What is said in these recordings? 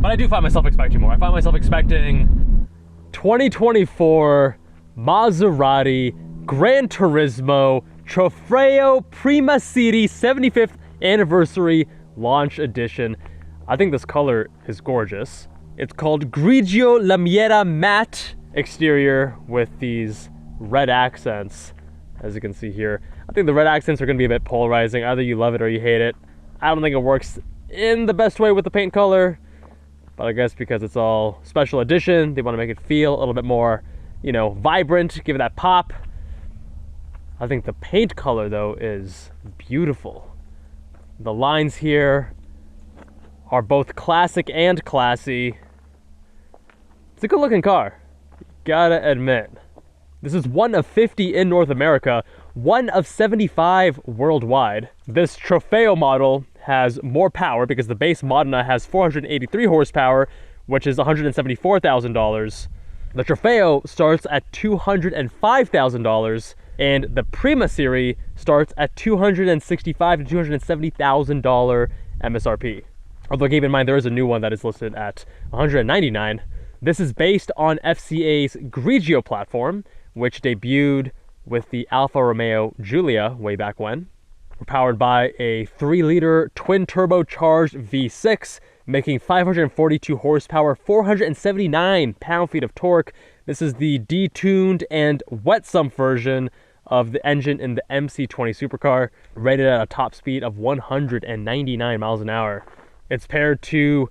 But I do find myself expecting more. I find myself expecting 2024 Maserati GranTurismo Trofeo PrimaSerie 75th Anniversary Launch Edition. I think this color is gorgeous. It's called Grigio Lamiera Matte exterior with these red accents, as you can see here. I think the red accents are going to be a bit polarizing. Either you love it or you hate it. I don't think it works in the best way with the paint color, but I guess because it's all special edition, they want to make it feel a little bit more, you know, vibrant, give it that pop. I think the paint color, though, is beautiful. The lines here are both classic and classy. It's a good looking car, gotta admit. This is one of 50 in North America, one of 75 worldwide. This Trofeo model has more power because the base Modena has 483 horsepower, which is $174,000. The Trofeo starts at $205,000, and the PrimaSerie starts at $265,000 to $270,000 MSRP. Although keep in mind there is a new one that is listed at $199,000. This is based on FCA's Grigio platform, which debuted with the Alfa Romeo Giulia way back when. We're powered by a 3-liter twin turbocharged V6, making 542 horsepower, 479 pound-feet of torque. This is the detuned and wet sump version of the engine in the MC20 supercar, rated at a top speed of 199 miles an hour. It's paired to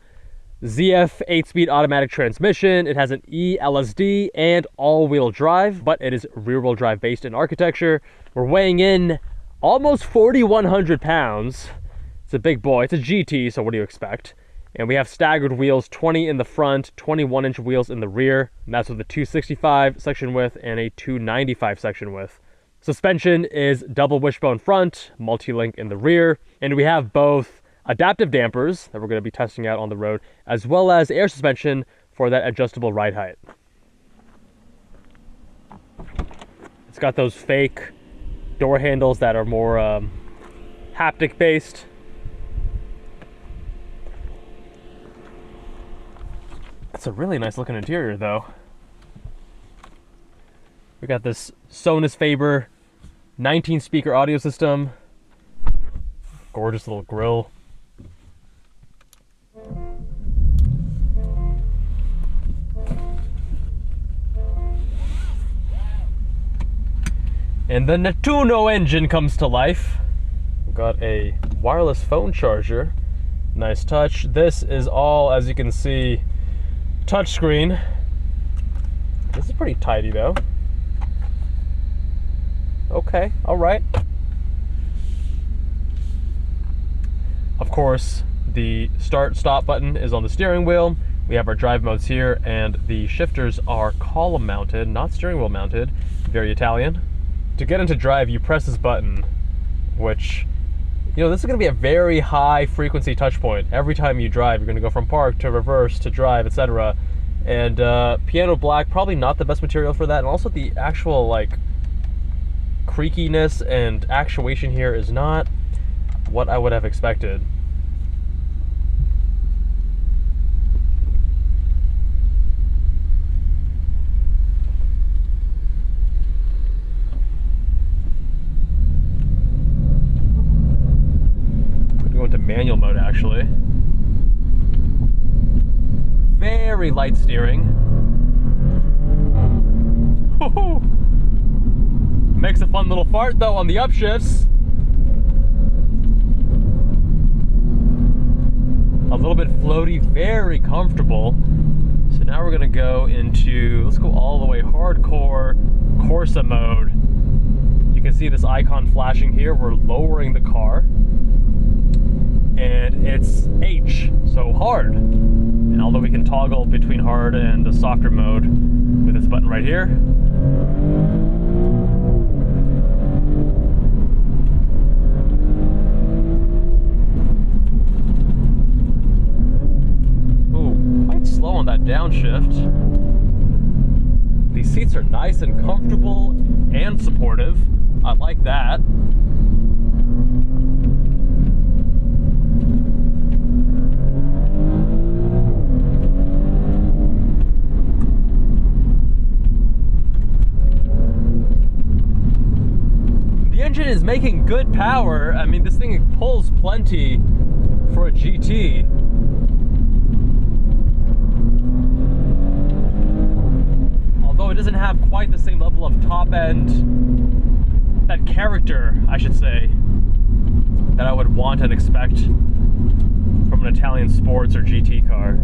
ZF 8-speed automatic transmission. It has an eLSD and all-wheel drive, but it is rear-wheel drive based in architecture. We're weighing in almost 4,100 pounds. It's a big boy. It's a GT, so what do you expect? And we have staggered wheels, 20 in the front, 21-inch wheels in the rear. And that's with a 265 section width and a 295 section width. Suspension is double wishbone front, multi-link in the rear, and we have both adaptive dampers that we're going to be testing out on the road, as well as air suspension for that adjustable ride height. It's got those fake door handles that are more haptic based. It's a really nice looking interior though. We got this Sonus Faber 19 speaker audio system. Gorgeous little grille. And the Nettuno engine comes to life. We've got a wireless phone charger. Nice touch. This is all, as you can see, touchscreen. This is pretty tidy though. Okay, all right. Of course, the start-stop button is on the steering wheel. We have our drive modes here, and the shifters are column mounted, not steering wheel mounted. Very Italian. To get into drive, you press this button, which, you know, this is going to be a very high frequency touch point. Every time you drive, you're going to go from park to reverse to drive, etc. And piano black, probably not the best material for that. And also the actual, like, creakiness and actuation here is not what I would have expected. Go into manual mode actually. Very light steering. Woo-hoo. Makes a fun little fart though on the upshifts. A little bit floaty, very comfortable. So now we're gonna go into, let's go all the way hardcore Corsa mode. You can see this icon flashing here. We're lowering the car. And it's H, so hard. And although we can toggle between hard and the softer mode with this button right here. Ooh, quite slow on that downshift. These seats are nice and comfortable and supportive. I like that. engine is making good power. I mean, this thing pulls plenty for a GT. Although it doesn't have quite the same level of top end, that character, I should say, that I would want and expect from an Italian sports or GT car.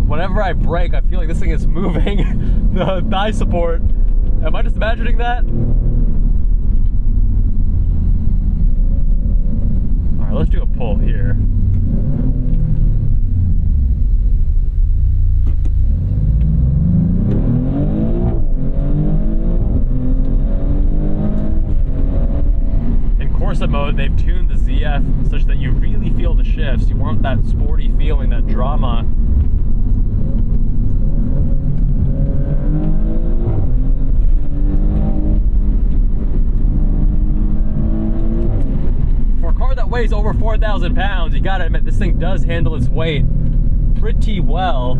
Whenever I brake, I feel like this thing is moving the thigh support. Am I just imagining that? All right, let's do a pull here. In Corsa mode, they've tuned the ZF such that you really feel the shifts. You want that sporty feeling, that drama. Weighs over 4,000 pounds, you gotta admit this thing does handle its weight pretty well.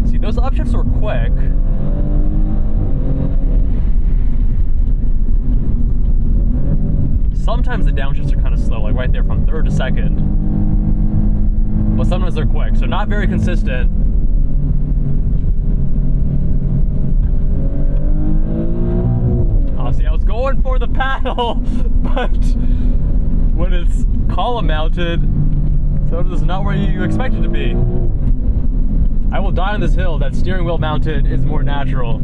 See, those upshifts were quick. Sometimes the downshifts are kind of slow, like right there from third to second. But sometimes they're quick, so not very consistent. Oh, see, I was going for the paddle, but when it's column mounted, so this is not where you expect it to be. I will die on this hill that steering wheel mounted is more natural.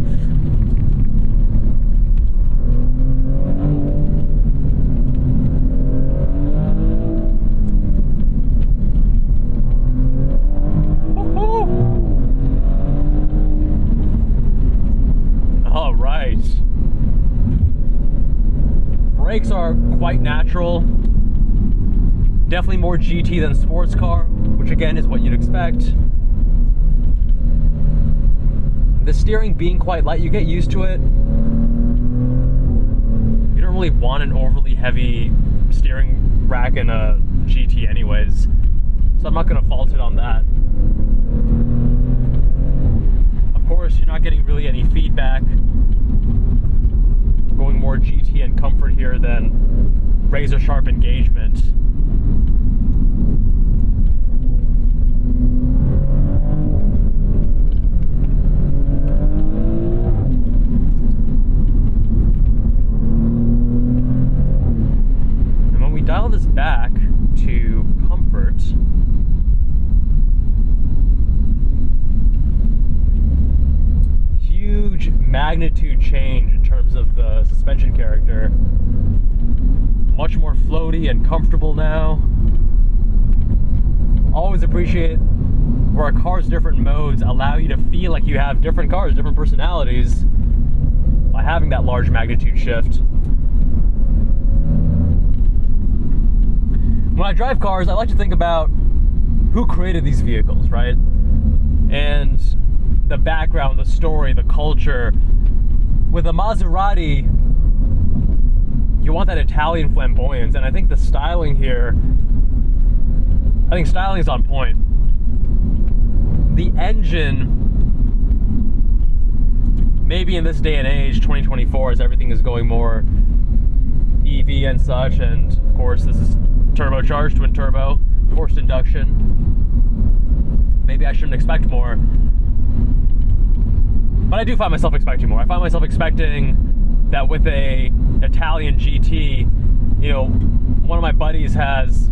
Brakes are quite natural, definitely more GT than sports car, which again is what you'd expect. The steering being quite light, you get used to it. You don't really want an overly heavy steering rack in a GT anyways, so I'm not going to fault it on that. Of course, you're not getting really any feedback. Going more GT and comfort here than razor sharp engagement. And when we dial this back to comfort, huge magnitude change in terms of the suspension character. Much more floaty and comfortable now. Always appreciate where a car's different modes allow you to feel like you have different cars, different personalities by having that large magnitude shift. When I drive cars, I like to think about who created these vehicles, right? And the background, the story, the culture. With a Maserati, you want that Italian flamboyance, and I think the styling here, I think styling is on point. The engine, maybe in this day and age, 2024, as everything is going more EV and such, and of course this is turbocharged, twin turbo, forced induction. Maybe I shouldn't expect more. But I do find myself expecting more. I find myself expecting that with a Italian GT, you know, one of my buddies has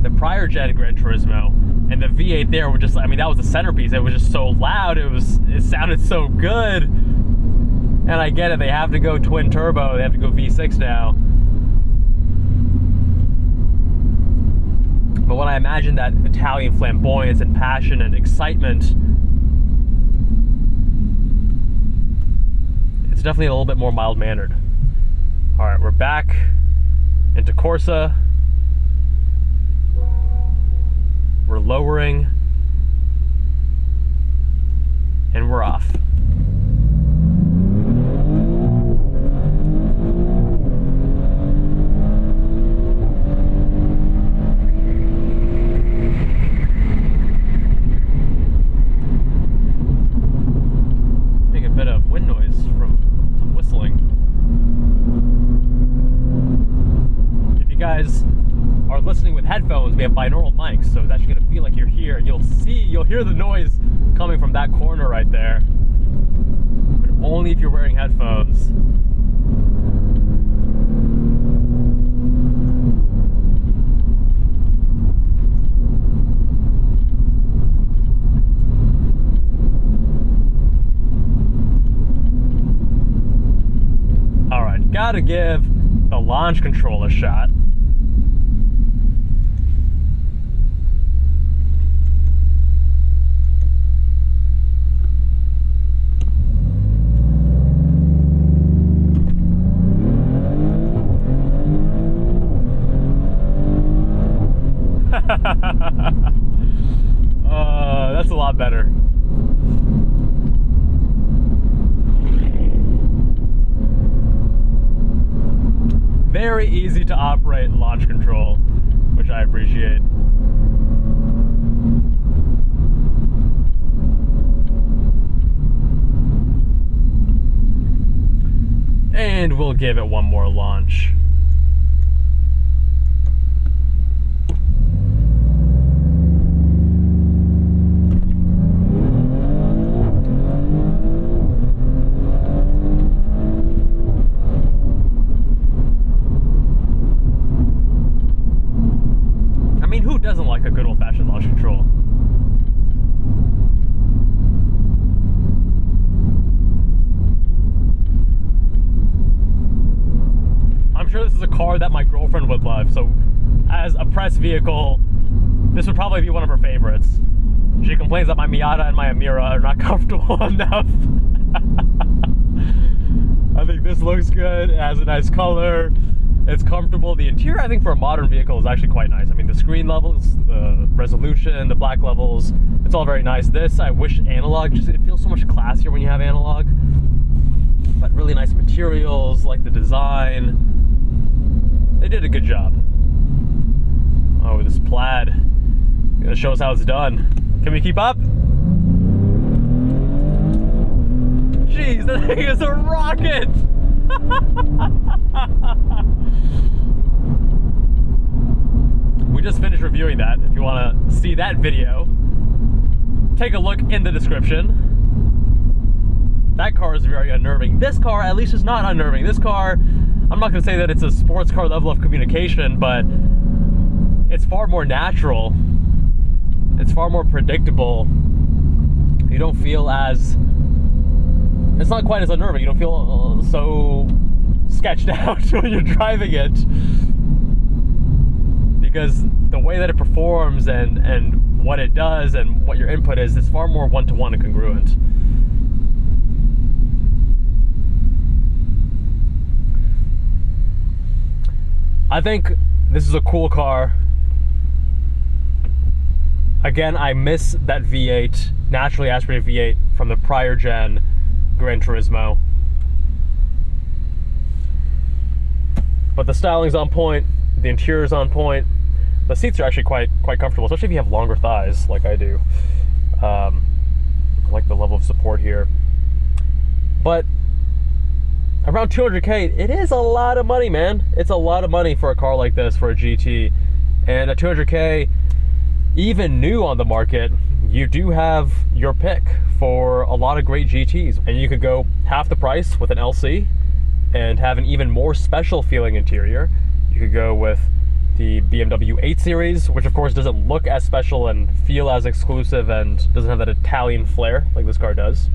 the prior gen GranTurismo, and the V8 there would just, I mean, that was the centerpiece. It was just so loud. It sounded so good. And I get it. They have to go twin turbo. They have to go V6 now. But when I imagine that Italian flamboyance and passion and excitement it's definitely a little bit more mild-mannered. All right, we're back into Corsa. We're lowering, and we're off. Getting a bit of wind noise from some whistling. If you guys are listening with headphones, we have binaural mics, so it's actually going to feel like you're here, and you'll hear the noise coming from that corner right there, but only if you're wearing headphones. All right, gotta give the launch control a shot. That's a lot better. Very easy to operate launch control, which I appreciate. And we'll give it one more launch. Who doesn't like a good old-fashioned launch control? I'm sure this is a car that my girlfriend would love, so as a press vehicle, this would probably be one of her favorites. She complains that my Miata and my Amira are not comfortable enough. I think this looks good, it has a nice color. It's comfortable. The interior, I think, for a modern vehicle is actually quite nice. I mean, the screen levels, the resolution, the black levels, it's all very nice. This, I wish analog, just it feels so much classier when you have analog. But really nice materials, like the design. They did a good job. Oh, this Plaid. Gonna show us how it's done. Can we keep up? Jeez, that thing is a rocket! We just finished reviewing that. If you want to see that video, take a look in the description. That car is very unnerving. This car, at least, is not unnerving. This car, I'm not going to say that it's a sports car level of communication, but it's far more natural. It's far more predictable. You don't feel as... It's not quite as unnerving. You don't feel so sketched out when you're driving it, because the way that it performs and what it does and what your input is far more one-to-one and congruent. I think this is a cool car. Again, I miss that V8, naturally aspirated V8 from the prior gen GranTurismo. But the styling's on point, the interior's on point. The seats are actually quite comfortable, especially if you have longer thighs like I do. I like the level of support here. But around 200K, it is a lot of money, man. It's a lot of money for a car like this, for a GT. And at 200K, even new on the market, you do have your pick for a lot of great GTs. And you could go half the price with an LC and have an even more special feeling interior. You could go with the BMW 8 Series, which of course doesn't look as special and feel as exclusive and doesn't have that Italian flair like this car does.